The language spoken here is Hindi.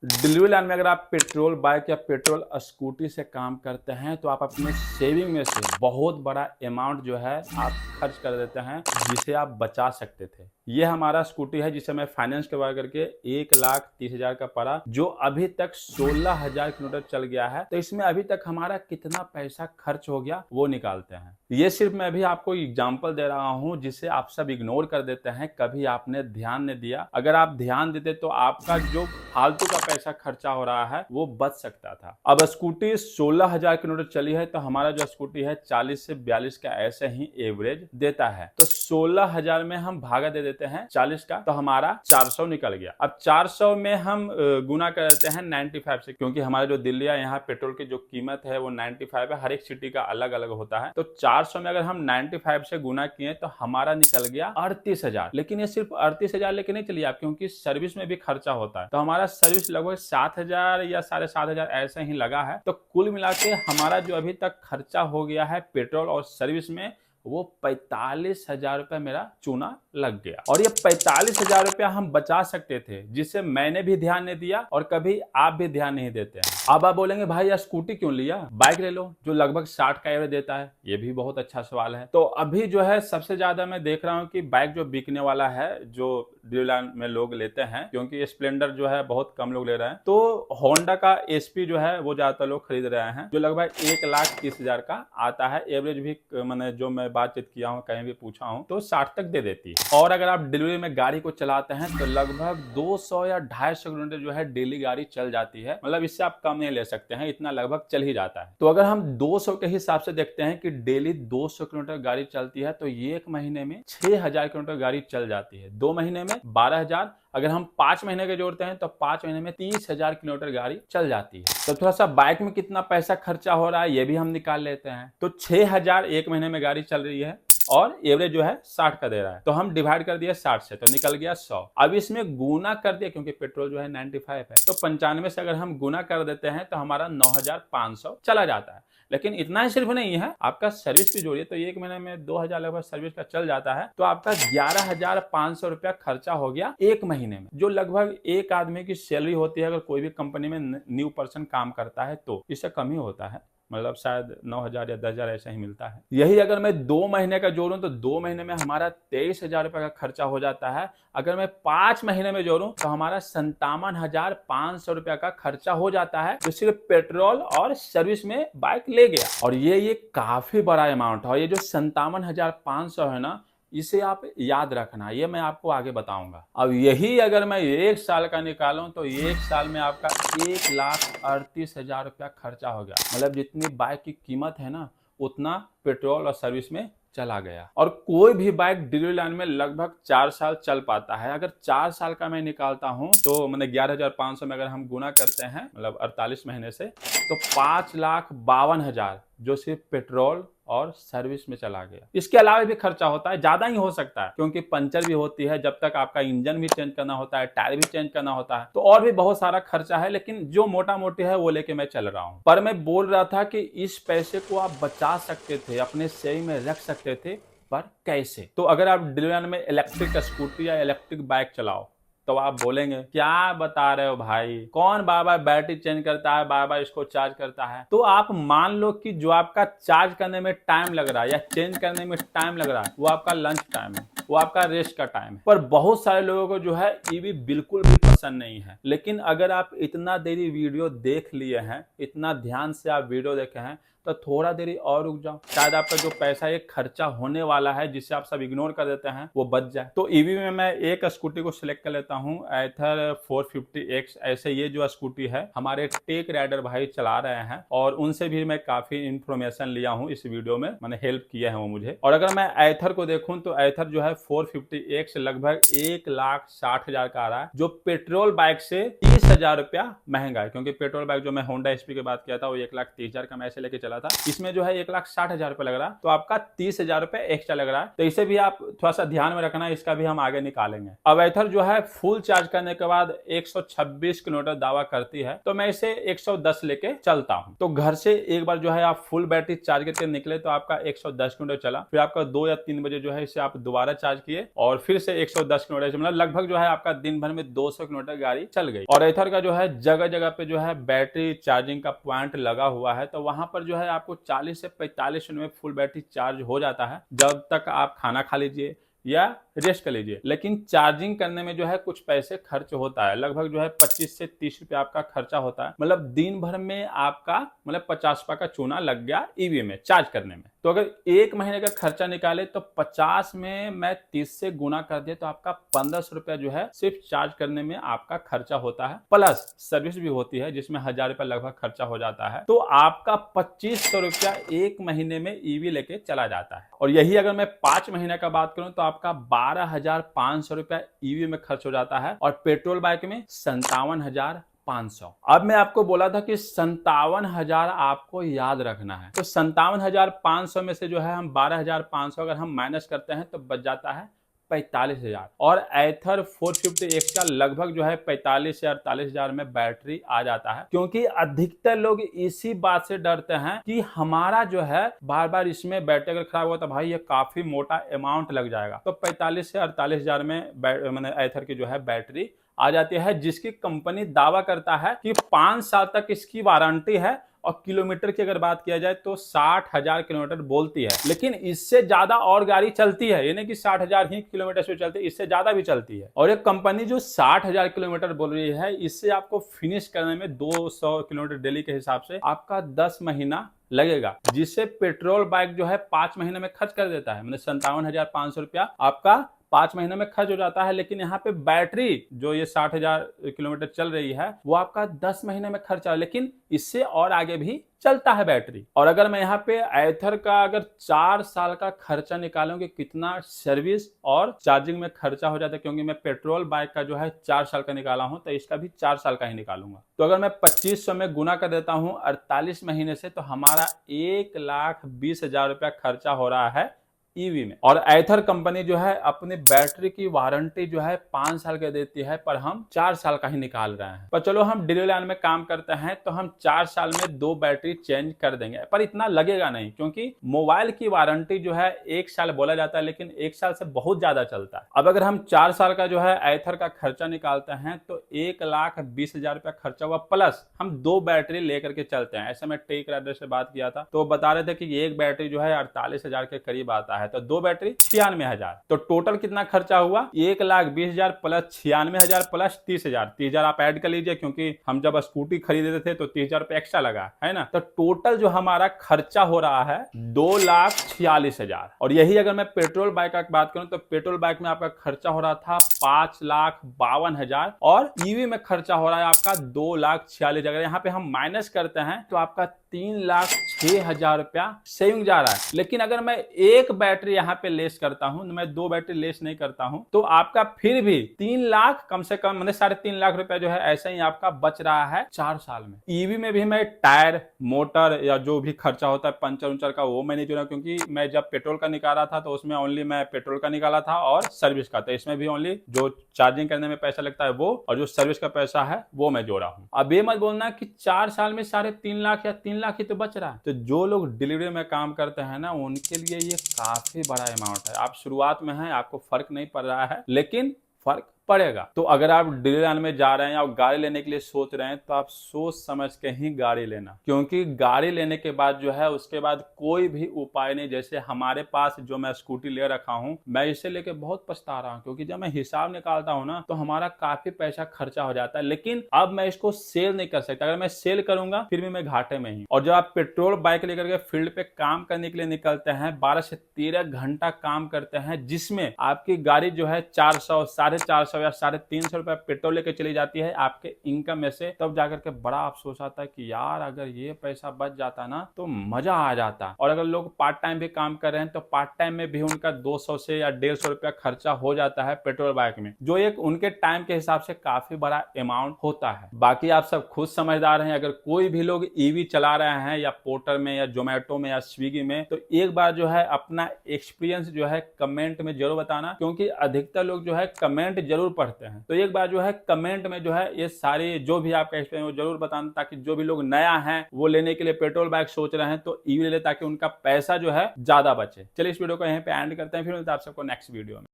डिलीवरी लाइन में अगर आप पेट्रोल बाइक या पेट्रोल स्कूटी से काम करते हैं तो आप अपने सेविंग में से बहुत बड़ा अमाउंट जो है आप खर्च कर देते हैं, जिसे आप बचा सकते थे। ये हमारा स्कूटी है जिसे मैं फाइनेंस करवा करके 1,30,000 का पड़ा, जो अभी तक 16,000 किलोमीटर चल गया है। तो इसमें अभी तक हमारा कितना पैसा खर्च हो गया वो निकालते हैं। ये सिर्फ मैं अभी आपको एग्जाम्पल दे रहा हूँ जिसे आप सब इग्नोर कर देते हैं, कभी आपने ध्यान नहीं दिया। अगर आप ध्यान देते तो आपका जो फालतू का पैसा खर्चा हो रहा है वो बच सकता था। अब स्कूटी 16,000 किलोमीटर चली है तो हमारा जो स्कूटी है 40 से 42 का ऐसे ही एवरेज देता है। तो 16,000 में हम भागा दे देते हैं 40 का, तो हमारा 400 निकल गया। अब 400 में हम गुना कर देते हैं 95 से, क्योंकि हमारा जो दिल्ली है यहाँ पेट्रोल की जो कीमत है वो 95 है। हर एक सिटी का अलग अलग होता है। तो 400 में अगर हम 95 से गुना किए तो हमारा निकल गया 38,000। लेकिन ये सिर्फ 38,000 लेके नहीं चलिए आप, क्योंकि सर्विस में भी खर्चा होता है। तो हमारा सर्विस लगभग 7,000 या 7,500 ऐसे ही लगा है। तो कुल मिला के हमारा जो अभी तक खर्चा हो गया है पेट्रोल और सर्विस में, वो 45,000 रुपया मेरा चूना लग गया। और ये 45,000 रुपया हम बचा सकते थे, जिसे मैंने भी ध्यान नहीं दिया और कभी आप भी ध्यान नहीं देते हैं। अब आप बोलेंगे भाई यार स्कूटी क्यों लिया, बाइक ले लो जो लगभग 60 का एवरेज देता है। ये भी बहुत अच्छा सवाल है। तो अभी जो है सबसे ज्यादा मैं देख रहा हूँ कि बाइक जो बिकने वाला है, जो डीलर में लोग लेते हैं, क्योंकि स्प्लेंडर जो है बहुत कम लोग ले रहे हैं, तो होंडा का एसपी जो है वो ज्यादातर लोग खरीद रहे हैं, जो लगभग 1,30,000 का आता है। एवरेज भी मैंने जो मैं बातचीत किया हूँ, कहीं भी पूछा हूँ, तो 60 तक दे देती है। और अगर आप डिलीवरी में गाड़ी को चलाते हैं तो लगभग 200 या 250 किलोमीटर जो है डेली गाड़ी चल जाती है। मतलब इससे आप कम नहीं ले सकते हैं, इतना लगभग चल ही जाता है। तो अगर हम 200 के हिसाब से देखते हैं कि डेली 200 किलोमीटर गाड़ी चलती है, तो ये एक महीने में 6,000 किलोमीटर गाड़ी चल जाती है। 2 महीने में 12,000। अगर हम 5 महीने के जोड़ते हैं तो 5 महीने में 30,000 किलोमीटर गाड़ी चल जाती है। तो थोड़ा सा बाइक में कितना पैसा खर्चा हो रहा है ये भी हम निकाल लेते हैं। तो 6,000 एक महीने में गाड़ी चल रही है और एवरेज जो है 60 का दे रहा है, तो हम डिवाइड कर दिया 60 से, तो निकल गया 100। अब इसमें गुना कर दिया, क्योंकि पेट्रोल जो है 95 है, तो 95 से अगर हम गुना कर देते हैं तो हमारा 9,500 चला जाता है। लेकिन इतना ही सिर्फ नहीं है, आपका सर्विस भी जोड़िए तो एक महीने में 2,000 लगभग सर्विस का चल जाता है। तो आपका 11,500 रुपया खर्चा हो गया एक महीने में, जो लगभग एक आदमी की सैलरी होती है अगर कोई भी कंपनी में न्यू पर्सन काम करता है तो। इससे कम ही होता है, मतलब शायद 9,000 या 10,000 ऐसा ही मिलता है। यही अगर मैं 2 महीने का जोड़ूं तो 2 महीने में हमारा 23,000 रुपए का खर्चा हो जाता है। अगर मैं 5 महीने में जोड़ूं तो हमारा 57,500 रुपया का खर्चा हो जाता है, जो सिर्फ पेट्रोल और सर्विस में बाइक ले गया। और ये काफी बड़ा अमाउंट है। और ये जो 57,500 है ना, इसे आप याद रखना, ये मैं आपको आगे बताऊंगा। अब यही अगर मैं 1 साल का निकालूं तो 1 साल में आपका 1,38,000 रुपया खर्चा हो गया। मतलब जितनी बाइक की कीमत है ना, उतना पेट्रोल और सर्विस में चला गया। और कोई भी बाइक डिलीवरी लाइन में लगभग 4 साल चल पाता है। अगर 4 साल का मैं निकालता हूं तो मैंने 11,500 में अगर हम गुना करते हैं, मतलब 48 महीने से, तो 5,52,000 जो सिर्फ पेट्रोल और सर्विस में चला गया। इसके अलावा भी खर्चा होता है, ज्यादा ही हो सकता है, क्योंकि पंचर भी होती है, जब तक आपका इंजन भी चेंज करना होता है, टायर भी चेंज करना होता है, तो और भी बहुत सारा खर्चा है। लेकिन जो मोटा मोटी है वो लेके मैं चल रहा हूं। पर मैं बोल रहा था कि इस पैसे को आप बचा सकते थे, अपने सेविंग में रख सकते थे, पर कैसे? तो अगर आप डिलीवरी में इलेक्ट्रिक स्कूटी या इलेक्ट्रिक बाइक चलाओ तो आप बोलेंगे क्या बता रहे हो भाई, कौन बार बार बैटरी चेंज करता है, बार बार इसको चार्ज करता है। तो आप मान लो कि जो आपका चार्ज करने में टाइम लग रहा है या चेंज करने में टाइम लग रहा है, वो आपका लंच टाइम है, वो आपका रेस्ट का टाइम है। पर बहुत सारे लोगों को जो है ईवी बिल्कुल भी पसंद नहीं है। लेकिन अगर आप इतना देरी वीडियो देख लिए हैं, इतना ध्यान से आप वीडियो देखे हैं, तो थोड़ा देरी और रुक जाओ, शायद आपका जो पैसा एक खर्चा होने वाला है जिसे आप सब इग्नोर कर देते हैं, वो बच जाए। तो ईवी में मैं एक स्कूटी को सिलेक्ट कर लेता हूं, एथर 450X। ऐसे ये जो स्कूटी है हमारे टेक राइडर भाई चला रहे हैं, और उनसे भी मैं काफी इंफॉर्मेशन लिया हूं इस वीडियो में, मैंने हेल्प किया है वो मुझे। और अगर मैं एथर को देखूं तो एथर जो है 450X लगभग 1,60,000 का आ रहा है, जो पेट्रोल बाइक से 30,000 रुपया महंगा है। क्योंकि पेट्रोल बाइक जो मैं होंडा एसपी की बात किया था वो 1,30,000 का मैं ऐसे लेके चला था, इसमें जो है 1,60,000 रुपए लग रहा है, तो आपका 30,000 रुपए एक्स्ट्रा लग रहा है। तो इसे भी आप थोड़ा सा ध्यान में रखना, इसका भी हम आगे निकालेंगे। अब एथर जो है फुल चार्ज करने के बाद 126 किलोमीटर दावा करती है, तो मैं इसे 110 लेके चलता हूं। तो घर से एक बार जो है आप फुल बैटरी चार्ज करके निकले तो आपका 110 किलोमीटर चला, फिर आपका 2 या 3 बजे जो है इसे आप दोबारा चार्ज किए और फिर से 110 किलोमीटर, मतलब लगभग जो है आपका दिन भर में 200 किलोमीटर किलोमीटर गाड़ी चल गई। और एथर का जो है जगह जगह पे जो है बैटरी चार्जिंग का पॉइंट लगा हुआ है, तो वहां पर जो है आपको 40 से 45 मिनट में फुल बैटरी चार्ज हो जाता है, जब तक आप खाना खा लीजिए या रेस्ट कर लीजिए। लेकिन चार्जिंग करने में जो है कुछ पैसे खर्च होता है, लगभग जो है 25 से 30 रुपए आपका खर्चा होता है। मतलब दिन भर में आपका मतलब 50 रुपए का चूना लग गया ईवी में चार्ज करने में। तो अगर एक महीने का खर्चा निकाले तो 50 में मैं 30 से गुना कर दिया तो आपका 1500 रुपया जो है सिर्फ चार्ज करने में आपका खर्चा होता है, प्लस सर्विस भी होती है जिसमें 1000 रुपया लगभग खर्चा हो जाता है। तो आपका 2500 रुपया एक महीने में ईवी लेके चला जाता है। और यही अगर मैं 5 महीने का बात करूं तो आपका 12,500 रुपया ईवी में खर्च हो जाता है और पेट्रोल बाइक में 57,500। अब मैं आपको बोला था कि 57,000 आपको याद रखना है, तो 57,500 में से जो है हम 12,500 अगर हम माइनस करते हैं तो बच जाता है 45,000। और एथर 450 एक्स्ट्रा लगभग जो है 45 से 48,000 में बैटरी आ जाता है, क्योंकि अधिकतर लोग इसी बात से डरते हैं कि हमारा जो है बार बार इसमें बैटरी अगर खराब हुआ तो भाई ये काफी मोटा अमाउंट लग जाएगा। तो 45 से 48,000 में मैंने एथर की जो है बैटरी आ जाती है, जिसकी कंपनी दावा करता है कि 5 साल तक इसकी वारंटी है और किलोमीटर की अगर बात किया जाए तो 60,000 किलोमीटर बोलती है। लेकिन इससे ज्यादा और गाड़ी चलती है, यानी कि 60,000 ही किलोमीटर से चलती है, इससे ज्यादा भी चलती है। और एक कंपनी जो 60,000 किलोमीटर बोल रही है, इससे आपको फिनिश करने में 200 किलोमीटर डेली के हिसाब से आपका 10 महीना लगेगा, जिससे पेट्रोल बाइक जो है 5 महीने में खर्च कर देता है। मतलब 57,500 रुपया आपका 5 महीने में खर्च हो जाता है। लेकिन यहाँ पे बैटरी जो ये 60,000 किलोमीटर चल रही है वो आपका 10 महीने में खर्चा है, लेकिन इससे और आगे भी चलता है बैटरी। और अगर मैं यहाँ पे एथर का अगर 4 साल का खर्चा निकालूं कि कितना सर्विस और चार्जिंग में खर्चा हो जाता है, क्योंकि मैं पेट्रोल बाइक का जो है 4 साल का निकाला हूं, तो इसका भी 4 साल का ही निकालूंगा। तो अगर मैं 2500 में गुना कर देता हूं 48 महीने से, तो हमारा 1,20,000 रुपया खर्चा हो रहा है ईवी में। और एथर कंपनी जो है अपनी बैटरी की वारंटी जो है 5 साल के देती है, पर हम 4 साल का ही निकाल रहे हैं। पर चलो हम डिलीवरी लाइन में काम करते हैं तो हम 4 साल में 2 बैटरी चेंज कर देंगे, पर इतना लगेगा नहीं, क्योंकि मोबाइल की वारंटी जो है 1 साल बोला जाता है, लेकिन 1 साल से बहुत ज्यादा चलता है। अब अगर हम 4 साल का जो है एथर का खर्चा निकालते हैं तो 1,20,000 रुपया खर्चा हुआ, प्लस हम 2 बैटरी लेकर के चलते हैं। ऐसे मैं टेक राइडर से बात किया था तो बता रहे थे कि एक बैटरी जो है 48,000 के करीब आता है, तो 2 बैटरी 96,000। तो टोटल कितना खर्चा हुआ? 1,20,000 प्लस 96,000 प्लस 30,000। 30,000 आप ऐड कर लीजिए, क्योंकि हम जब स्कूटी खरीदे थे तो 30,000 रुपए एक्स्ट्रा लगा है ना। तो टोटल जो हमारा खर्चा हो रहा है 2,46,000। और यही अगर मैं पेट्रोल बाइक का बात करूं तो पेट्रोल बाइक में आपका खर्चा हो रहा था 5,52,000 और ईवी में खर्चा हो रहा है आपका 2,46,000। अगर यहाँ पे हम माइनस करते हैं तो आपका 3,06,000 रुपया सेविंग जा रहा है। लेकिन अगर मैं एक बैटरी यहाँ पे लेस करता हूं, मैं 2 बैटरी लेस नहीं करता हूं, तो आपका फिर भी 3 लाख कम से कम, मतलब 3.5 लाख रुपया जो है ऐसा ही आपका बच रहा है 4 साल में। ईवी में भी मैं टायर, मोटर या जो भी खर्चा होता है पंचर उंचर का, वो मैं नहीं जोड़ा, क्योंकि मैं जब पेट्रोल का निकाला था तो उसमें ओनली मैं पेट्रोल का निकाला था और सर्विस का, तो इसमें भी ओनली जो चार्जिंग करने में पैसा लगता है वो, और जो सर्विस का पैसा है वो मैं जोड़ा हूं। अब ये मत बोलना कि 4 साल में 3.5 लाख या 3 लाख ही तो बच रहा है। तो जो लोग डिलीवरी में काम करते हैं ना, उनके लिए ये काफी बड़ा अमाउंट है। आप शुरुआत में हैं, आपको फर्क नहीं पड़ रहा है, लेकिन फर्क पड़ेगा। तो अगर आप डिलीवरी लाइन में जा रहे हैं या गाड़ी लेने के लिए सोच रहे हैं तो आप सोच समझ के ही गाड़ी लेना, क्योंकि गाड़ी लेने के बाद जो है उसके बाद कोई भी उपाय नहीं। जैसे हमारे पास जो मैं स्कूटी ले रखा हूं, मैं इसे लेके बहुत पछता रहा हूं, क्योंकि जब मैं हिसाब निकालता हूं ना तो हमारा काफी पैसा खर्चा हो जाता है। लेकिन अब मैं इसको सेल नहीं कर सकता, अगर मैं सेल करूंगा फिर भी मैं घाटे में ही। और जब आप पेट्रोल बाइक लेकर के फील्ड पे काम करने के लिए निकलते हैं, 12 से 13 घंटा काम करते हैं, जिसमें आपकी गाड़ी जो है 400, 450 या 350 रुपए पेट्रोल लेके चली जाती है आपके इनकम में से, तब जाकर के बड़ा अफसोस आता है कि यार अगर ये पैसा बच जाता ना तो मजा आ जाता। और अगर लोग पार्ट टाइम भी काम कर रहे हैं तो पार्ट टाइम में भी उनका 200 से या 150 रुपया खर्चा हो जाता है पेट्रोल बाइक में, जो एक उनके टाइम के हिसाब से काफी बड़ा अमाउंट होता है। बाकी आप सब खुद समझदार हैं। अगर कोई भी लोग ईवी चला रहे हैं या पोर्टर में या जोमेटो में या स्विगी में, तो एक बार जो है अपना एक्सपीरियंस जो है कमेंट में जरूर बताना, क्योंकि अधिकतर लोग जो है कमेंट जरूर पढ़ते हैं। तो एक बार जो है कमेंट में जो है ये सारी जो भी आपका एक्सपीरियंस वो जरूर बताना, ताकि जो भी लोग नया है वो लेने के लिए पेट्रोल बाइक सोच रहे हैं तो ईवी ले ले, ताकि उनका पैसा जो है ज्यादा बचे। चलिए इस वीडियो को यहीं पे एंड करते हैं, फिर मिलते हैं आप सबको नेक्स्ट वीडियो में।